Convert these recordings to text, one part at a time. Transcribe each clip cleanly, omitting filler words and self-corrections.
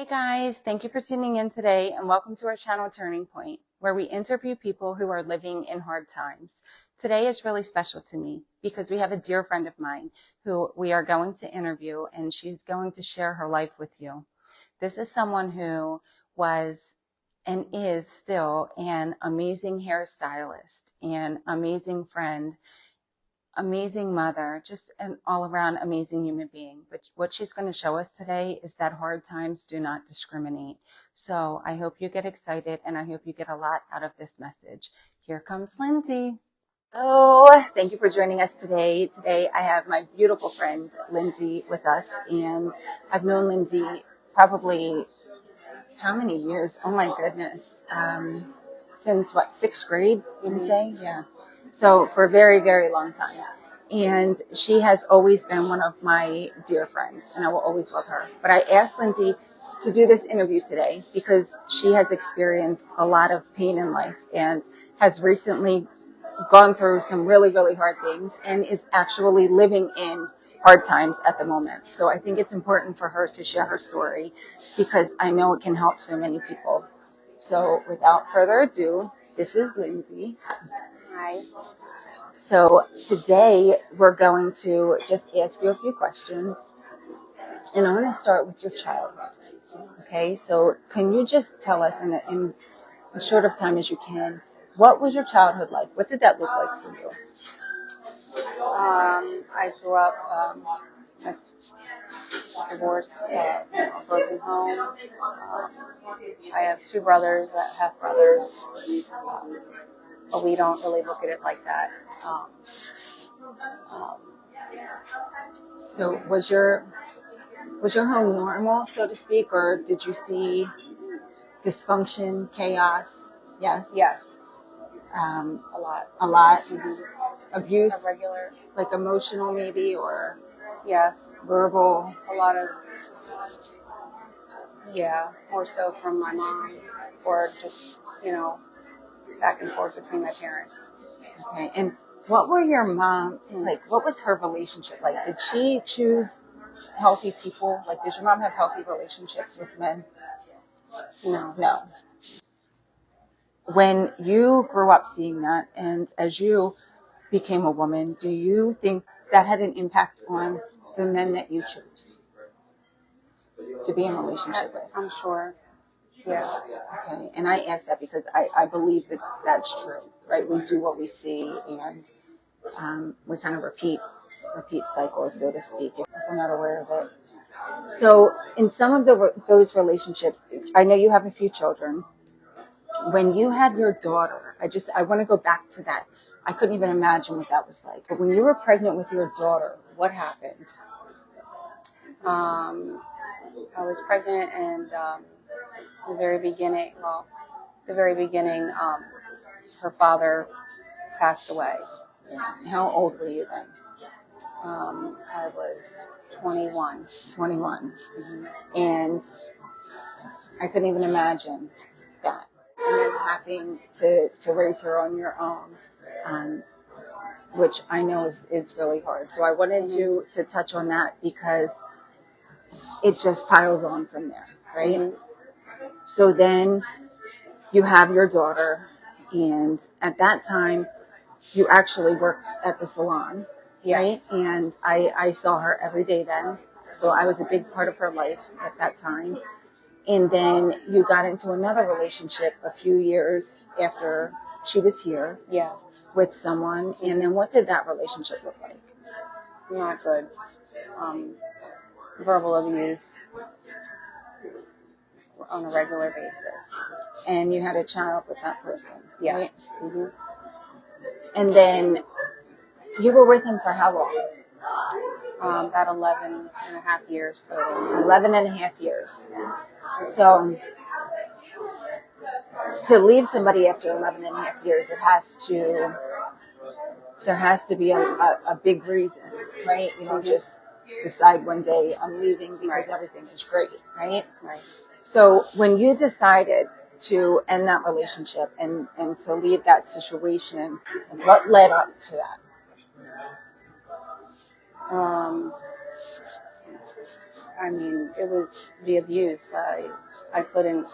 Guys, thank you for tuning in today and welcome to our channel Turning Point, where we interview people who are living in hard times. Today is really special to me because we have a dear friend of mine who we are going to interview, and she's going to share her life with you. This is someone who was and is still an amazing hairstylist, an amazing friend, amazing mother, just an all-around amazing human being. But what she's going to show us today is that hard times do not discriminate. So I hope you get excited, and I hope you get a lot out of this message. Here comes Lindsey. Oh, thank you for joining us today. Today I have my beautiful friend Lindsey with us, and I've known Lindsey probably how many years? Oh my goodness. Since what, sixth grade, you would say? Yeah. So for a very, very long time. And she has always been one of my dear friends, and I will always love her. But I asked Lindsey to do this interview today because she has experienced a lot of pain in life and has recently gone through some really, really hard things and is actually living in hard times at the moment. So I think it's important for her to share her story because I know it can help so many people. So without further ado, this is Lindsey. Hi. So today we're going to just ask you a few questions, and I'm going to start with your childhood. Okay, so can you just tell us in as short of time as you can, what was your childhood like? What did that look like for you? I grew up divorced, a broken home. I have two brothers, half brothers, but we don't really look at it like that. So was your home normal, so to speak, or did you see dysfunction, chaos? Yes. Yes. A lot. A lot. Mm-hmm. Abuse. Regular. Like emotional, maybe, or yes. Verbal. A lot of. Yeah, more so from my mom, or just back and forth between my parents. Okay. And what were your mom like? What was her relationship like? Did she choose healthy people? Like, did your mom have healthy relationships with men? No. No. When you grew up seeing that, and as you became a woman, do you think that had an impact on the men that you chose to be in a relationship with? I'm sure. Yeah. Okay. And I ask that because I believe that that's true, right? We do what we see, and we kind of repeat cycles, so to speak, if we're not aware of it. So in some of those relationships, I know you have a few children. When you had your daughter, I want to go back to that. I couldn't even imagine what that was like. But when you were pregnant with your daughter, what happened? I was pregnant, and the very beginning, her father passed away. Yeah. How old were you then? I was 21. 21. Mm-hmm. And I couldn't even imagine that. And then having to raise her on your own, which I know is really hard. So I wanted to touch on that because it just piles on from there, right? Mm-hmm. So then you have your daughter, and at that time, you actually worked at the salon, right? And I saw her every day then. So I was a big part of her life at that time. And then you got into another relationship a few years after she was here. Yeah. With someone. And then what did that relationship look like? Not good. Verbal abuse on a regular basis. And you had a child with that person. Yeah. Right? Mm-hmm. And then you were with him for how long? About 11 and a half years total. 11 and a half years. So to leave somebody after 11 and a half years, there has to be a big reason, right? You don't just decide one day I'm leaving because everything is great, right? Right. So when you decided to end that relationship and to leave that situation, what led up to that? I mean, it was the abuse. I couldn't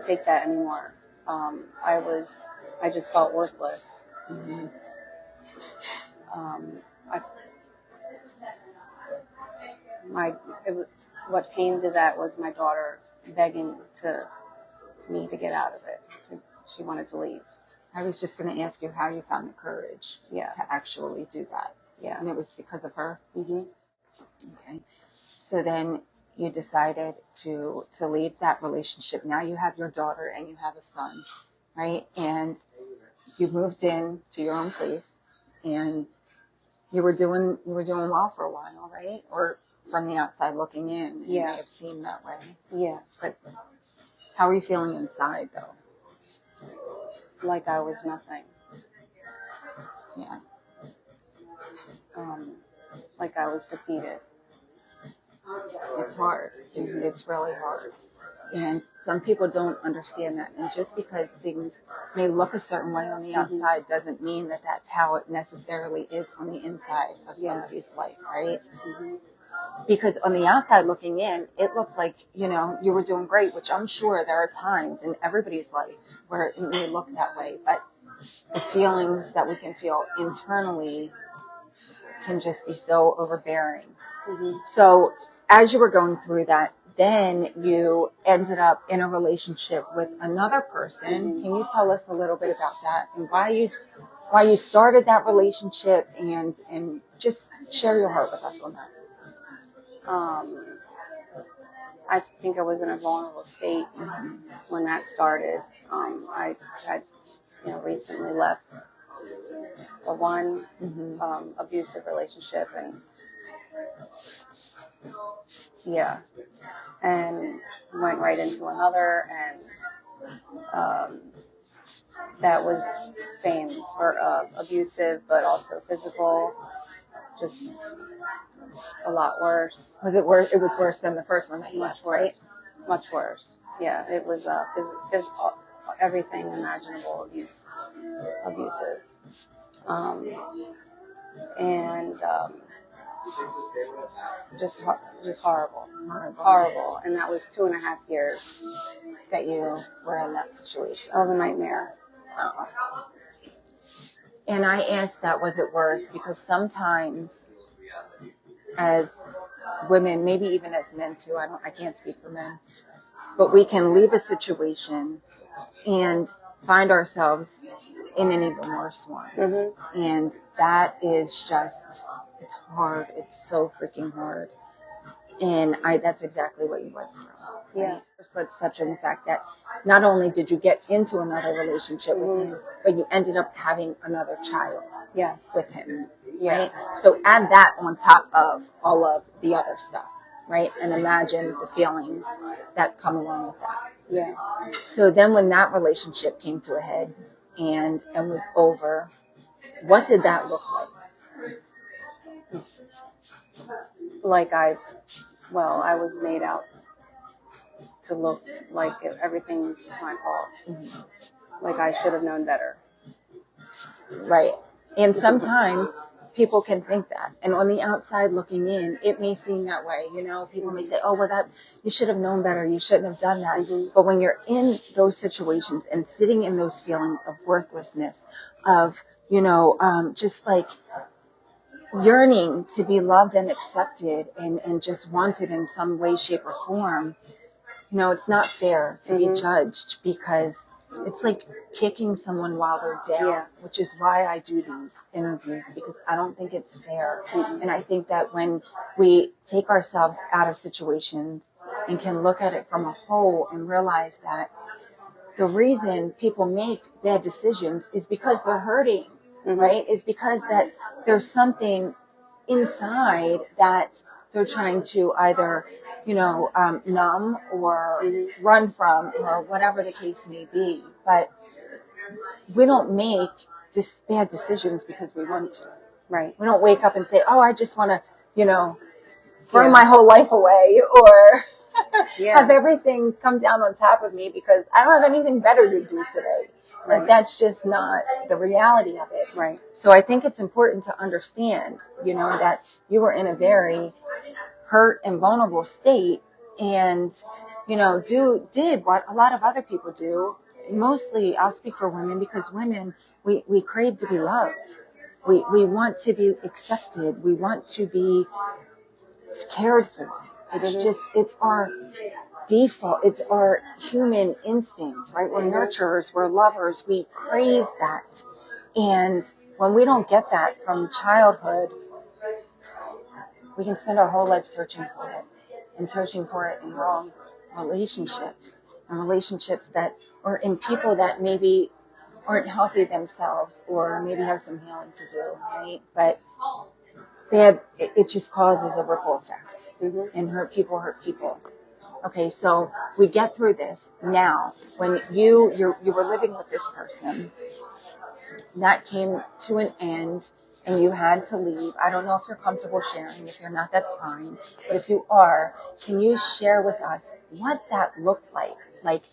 take that anymore. I just felt worthless. Mm-hmm. Um, I, my, it was, what came to that was my daughter begging me to get out of it. She wanted to leave. I was just going to ask you how you found the courage Yeah. to actually do that. Yeah. And it was because of her? Mm-hmm. Okay. So then you decided to leave that relationship. Now you have your daughter and you have a son, right? And you moved in to your own place, and you were doing well for a while, right? Or from the outside looking in, it may have seemed that way. Yeah. But how are you feeling inside, though? Like I was nothing. Yeah. Like I was defeated. It's hard. It's really hard. And some people don't understand that. And just because things may look a certain way on the outside doesn't mean that that's how it necessarily is on the inside of somebody's life, right? Mm-hmm. Because on the outside looking in, it looked like, you were doing great, which I'm sure there are times in everybody's life where it may look that way. But the feelings that we can feel internally can just be so overbearing. Mm-hmm. So as you were going through that, then you ended up in a relationship with another person. Mm-hmm. Can you tell us a little bit about that and why you started that relationship, and just share your heart with us on that? I think I was in a vulnerable state when that started. I had, recently left a one abusive relationship, and went right into another, and that was same for abusive, but also physical, just a lot worse. Was it worse? It was worse than the first one that you left, right? Much worse. Yeah, it was everything imaginable abusive, and just horrible, and that was 2.5 years that you were in that situation. Of a nightmare. And I asked that, was it worse? Because sometimes as women, maybe even as men too, I can't speak for men, but we can leave a situation and find ourselves in an even worse one. Mm-hmm. And that is just, it's hard. It's so freaking hard. And that's exactly what you went through. Yeah. First, let's touch on the fact that not only did you get into another relationship with him, but you ended up having another child with him. Right? So add that on top of all of the other stuff, right? And imagine the feelings that come along with that. Yeah. So then when that relationship came to a head and was over, what did that look like? I was made out to look like everything's my fault. Mm-hmm. Like I should have known better. Right. And sometimes people can think that. And on the outside looking in, it may seem that way. People may say, oh, well, you should have known better. You shouldn't have done that. Mm-hmm. But when you're in those situations and sitting in those feelings of worthlessness, of, just like yearning to be loved and accepted and just wanted in some way, shape, or form, it's not fair to be judged, because it's like kicking someone while they're down, which is why I do these interviews, because I don't think it's fair. And I think that when we take ourselves out of situations and can look at it from a whole and realize that the reason people make bad decisions is because they're hurting, right? Is because that there's something inside that they're trying to either, numb or run from, or whatever the case may be. But we don't make bad decisions because we want to. Right. We don't wake up and say, oh, I just want to, throw my whole life away, or have everything come down on top of me because I don't have anything better to do today. Right. Like, that's just not the reality of it. Right. So I think it's important to understand, that you were in a very hurt and vulnerable state, and did what a lot of other people do. Mostly, I'll speak for women, because women, we crave to be loved. We want to be accepted. We want to be cared for. It's our default. It's our human instinct, right? We're nurturers. We're lovers. We crave that. And when we don't get that from childhood, we can spend our whole life searching for it, and searching for it in wrong relationships, and relationships that, or in people that maybe aren't healthy themselves, or maybe have some healing to do, right? But it just causes a ripple effect, and hurt people. Okay, so we get through this. Now, when you were living with this person, that came to an end, and you had to leave. I don't know if you're comfortable sharing. If you're not, that's fine. But if you are, can you share with us what that looked like? Like,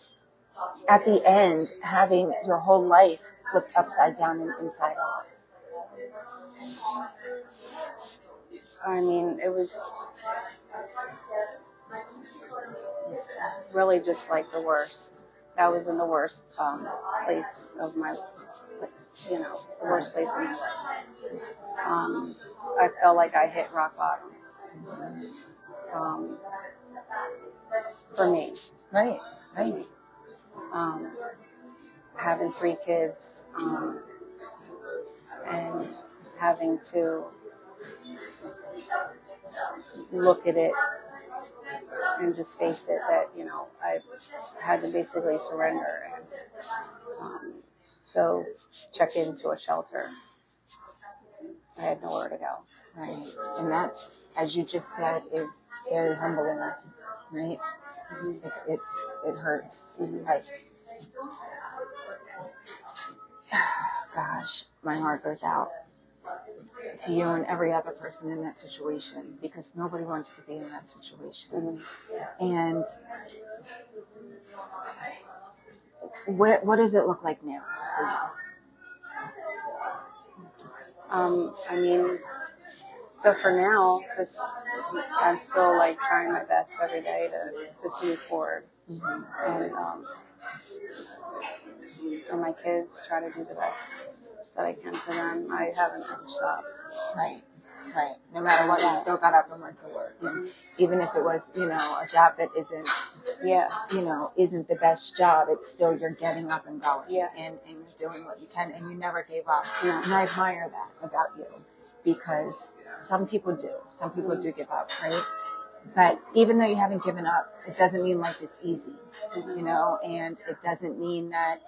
at the end, having your whole life flipped upside down and inside out. I mean, it was really just like the worst. That was in the worst place of my, the worst place in my life. I felt like I hit rock bottom. For me. Right. Having 3 kids, and having to look at it and just face it that, I had to basically surrender and go check into a shelter. I had nowhere to go. Right. And that, as you just said, is very humbling, right? It hurts. Gosh, my heart goes out to you and every other person in that situation, because nobody wants to be in that situation. And what does it look like now for you? I mean, so for now, just I'm still like trying my best every day to just move forward, and my kids, try to do the best that I can for them. I haven't ever stopped. Right. No matter what, you still got up and went to work, and even if it was, a job that isn't, isn't the best job, it's still, you're getting up and going, and you're doing what you can, and you never gave up. And I admire that about you, because some people do. Some people do give up, right? But even though you haven't given up, it doesn't mean life is easy, and it doesn't mean that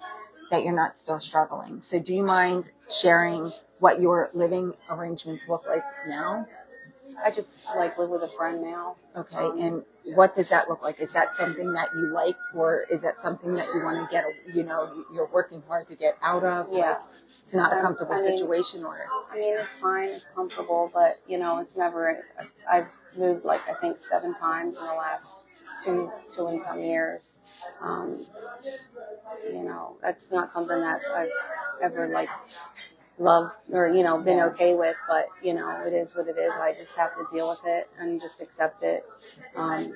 you're not still struggling. So do you mind sharing what your living arrangements look like now? I just live with a friend now. Okay, and what does that look like? Is that something that you like, or is that something that you want to get, you're working hard to get out of? Yeah. It's not a comfortable situation, or? I mean, it's fine, it's comfortable, but, it's never, I've moved I think 7 times in the last two and some years. That's not something that I've ever loved or, been okay with, but, it is what it is. I just have to deal with it and just accept it. I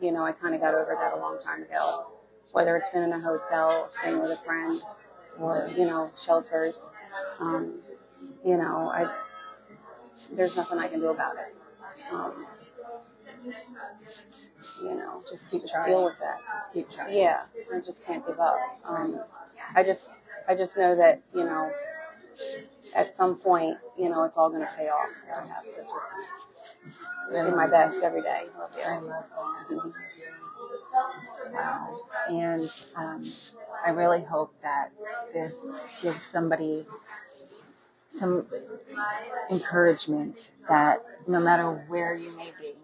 kind of got over that a long time ago, whether it's been in a hotel or staying with a friend or, shelters. There's nothing I can do about it. Just deal with that. Just keep trying. Yeah, I just can't give up. I just know that, at some point, it's all going to pay off. I have to just do my best every day. I love that. Wow. And I really hope that this gives somebody some encouragement that no matter where you may be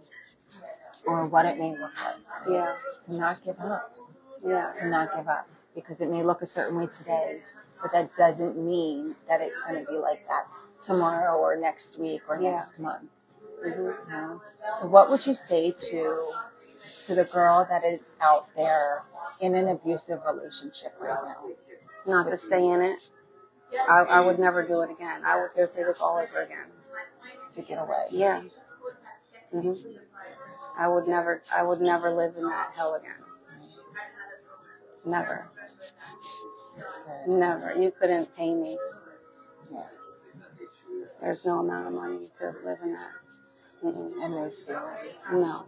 or what it may look like, to not give up. To not give up. Because it may look a certain way today, but that doesn't mean that it's going to be like that tomorrow or next week or next month. So what would you say to the girl that is out there in an abusive relationship right now? Not to stay in it. I would never do it again. I would go through this all over again. To get away. Yeah. hmm I would never live in that hell again. Never. Never. You couldn't pay me. Yeah. There's no amount of money to live in that. Mm-mm. And those feelings. No.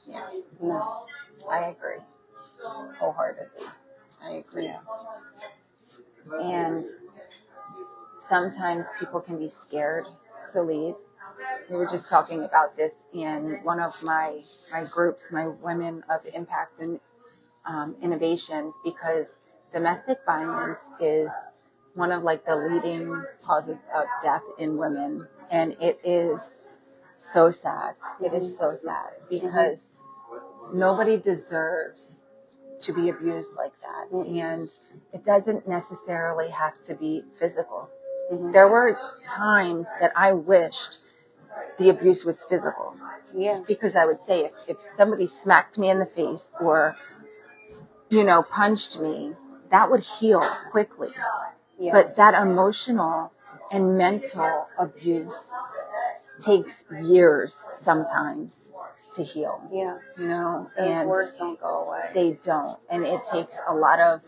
Yeah. No. I agree. Wholeheartedly. I agree. Yeah. And sometimes people can be scared to leave. We were just talking about this in one of my groups, my Women of Impact and Innovation, because domestic violence is one of like the leading causes of death in women, and it is so sad. It is so sad because nobody deserves to be abused like that, and it doesn't necessarily have to be physical. There were times that I wished the abuse was physical. Yeah. Because I would say if somebody smacked me in the face or, punched me, that would heal quickly. Yeah. But that emotional and mental abuse takes years sometimes to heal. Yeah. Those and words don't go away. They don't. And it takes a lot of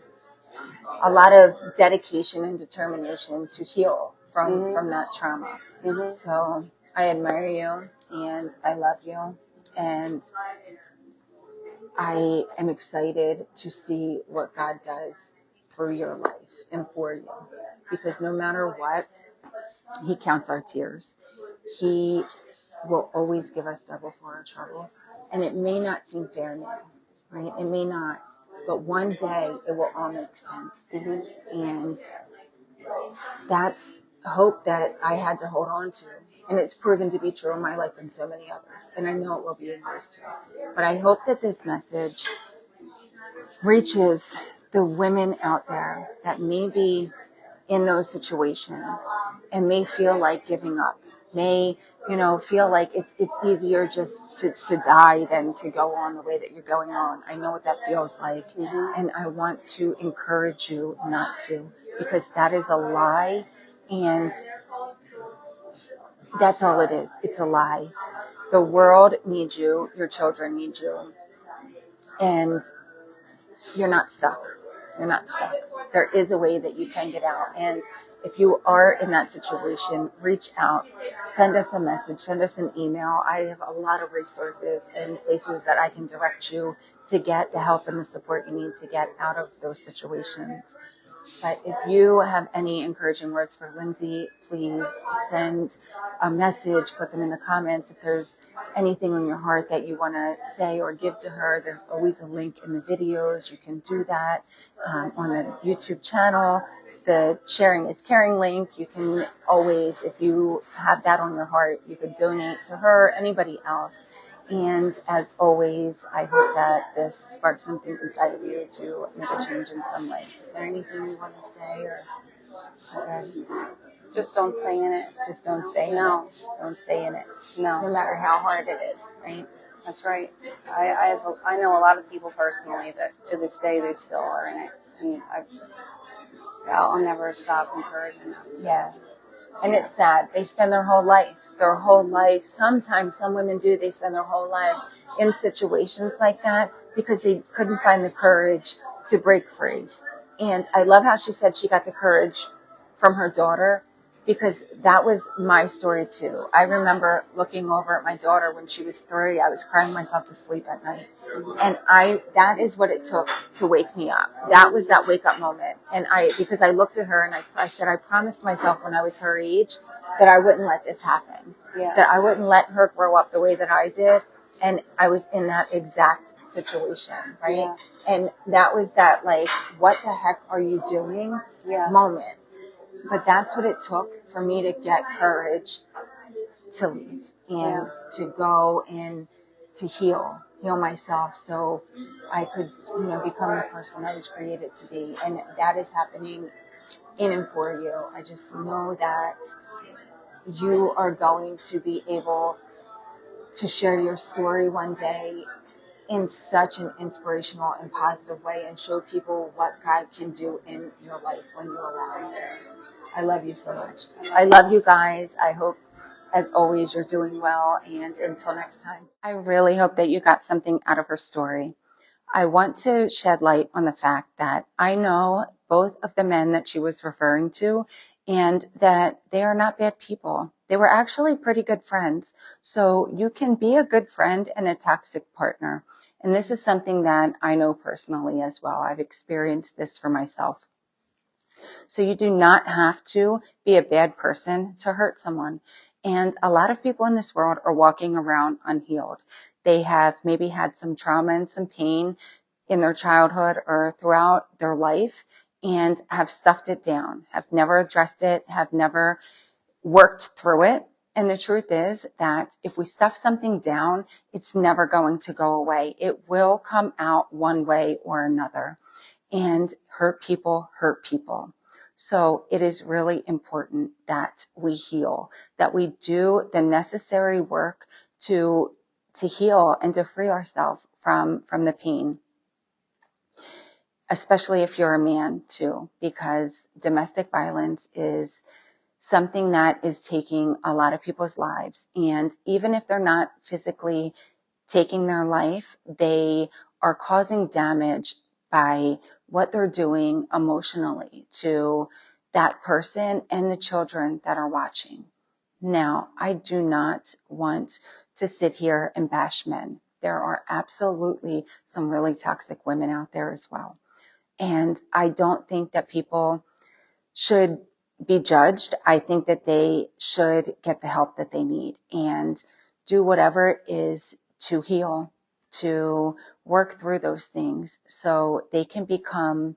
dedication and determination to heal from that trauma. So I admire you and I love you, and I am excited to see what God does for your life and for you, because no matter what, He counts our tears. He will always give us double for our trouble, and it may not seem fair now, right? It may not, but one day it will all make sense. And that's hope that I had to hold on to. And it's proven to be true in my life and so many others. And I know it will be in yours too. But I hope that this message reaches the women out there that may be in those situations and may feel like giving up, may, feel like it's easier just to die than to go on the way that you're going on. I know what that feels like. And I want to encourage you not to, because that is a lie. And that's all it is. It's a lie. The world needs you. Your children need you. And you're not stuck. You're not stuck. There is a way that you can get out. And if you are in that situation, reach out. Send us a message. Send us an email. I have a lot of resources and places that I can direct you to get the help and the support you need to get out of those situations. But if you have any encouraging words for Lindsey, please send a message, put them in the comments. If there's anything on your heart that you want to say or give to her, there's always a link in the videos. You can do that on the YouTube channel. The Sharing is Caring link. You can always, if you have that on your heart, you could donate to her, anybody else. And as always, I hope that this sparks something inside of you to make a change in some way. Is there anything you want to say, or just don't stay in it. Just don't stay in it. Don't stay in it. No matter how hard it is, right? That's right. I know a lot of people personally that to this day they still are in it, and I'll never stop encouraging them. Yeah. And it's sad. They spend their whole life, sometimes some women do, they spend their whole life in situations like that because they couldn't find the courage to break free. And I love how she said she got the courage from her daughter, because that was my story too. I remember looking over at my daughter when she was 3. I was crying myself to sleep at night. And that is what it took to wake me up. That was that wake up moment. And because I looked at her and I said, I promised myself when I was her age that I wouldn't let this happen. Yeah. That I wouldn't let her grow up the way that I did. And I was in that exact situation, right? Yeah. And that was that, like, what the heck are you doing moment. But that's what it took for me to get courage to leave and to go and to heal myself, so I could, become the person I was created to be. And that is happening in and for you. I just know that you are going to be able to share your story one day in such an inspirational and positive way and show people what God can do in your life when you allow Him to. I love you so much. I love you guys. I hope as always, you're doing well. And until next time, I really hope that you got something out of her story. I want to shed light on the fact that I know both of the men that she was referring to, and that they are not bad people. They were actually pretty good friends. So you can be a good friend and a toxic partner. And this is something that I know personally as well. I've experienced this for myself. So you do not have to be a bad person to hurt someone. And a lot of people in this world are walking around unhealed. They have maybe had some trauma and some pain in their childhood or throughout their life and have stuffed it down, have never addressed it, have never worked through it. And the truth is that if we stuff something down, it's never going to go away. It will come out one way or another. And hurt people hurt people. So it is really important that we heal, that we do the necessary work to heal and to free ourselves from the pain, especially if you're a man too, because domestic violence is something that is taking a lot of people's lives. And even if they're not physically taking their life, they are causing damage by what they're doing emotionally to that person and the children that are watching. Now, I do not want to sit here and bash men. There are absolutely some really toxic women out there as well. And I don't think that people should be judged. I think that they should get the help that they need and do whatever it is to heal, to work through those things so they can become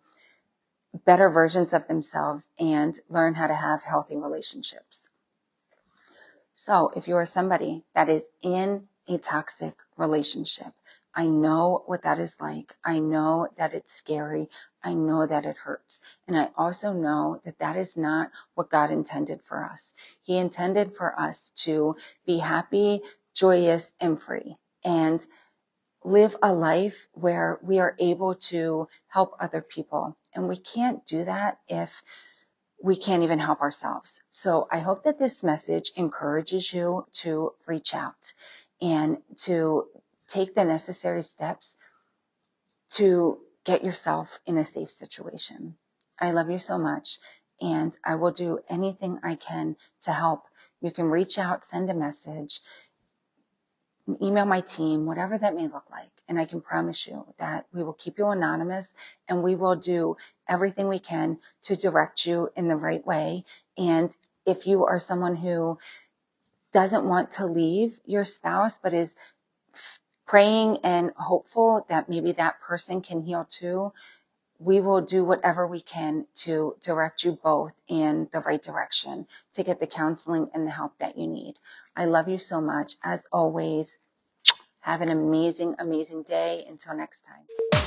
better versions of themselves and learn how to have healthy relationships. So if you are somebody that is in a toxic relationship, I know what that is like. I know that it's scary. I know that it hurts. And I also know that that is not what God intended for us. He intended for us to be happy, joyous, and free, and live a life where we are able to help other people. And we can't do that if we can't even help ourselves. So I hope that this message encourages you to reach out and to take the necessary steps to get yourself in a safe situation. I love you so much, and I will do anything I can to help. You can reach out, send a message, email my team, whatever that may look like. And I can promise you that we will keep you anonymous and we will do everything we can to direct you in the right way. And if you are someone who doesn't want to leave your spouse, but is praying and hopeful that maybe that person can heal too, we will do whatever we can to direct you both in the right direction to get the counseling and the help that you need. I love you so much. As always, have an amazing, amazing day. Until next time.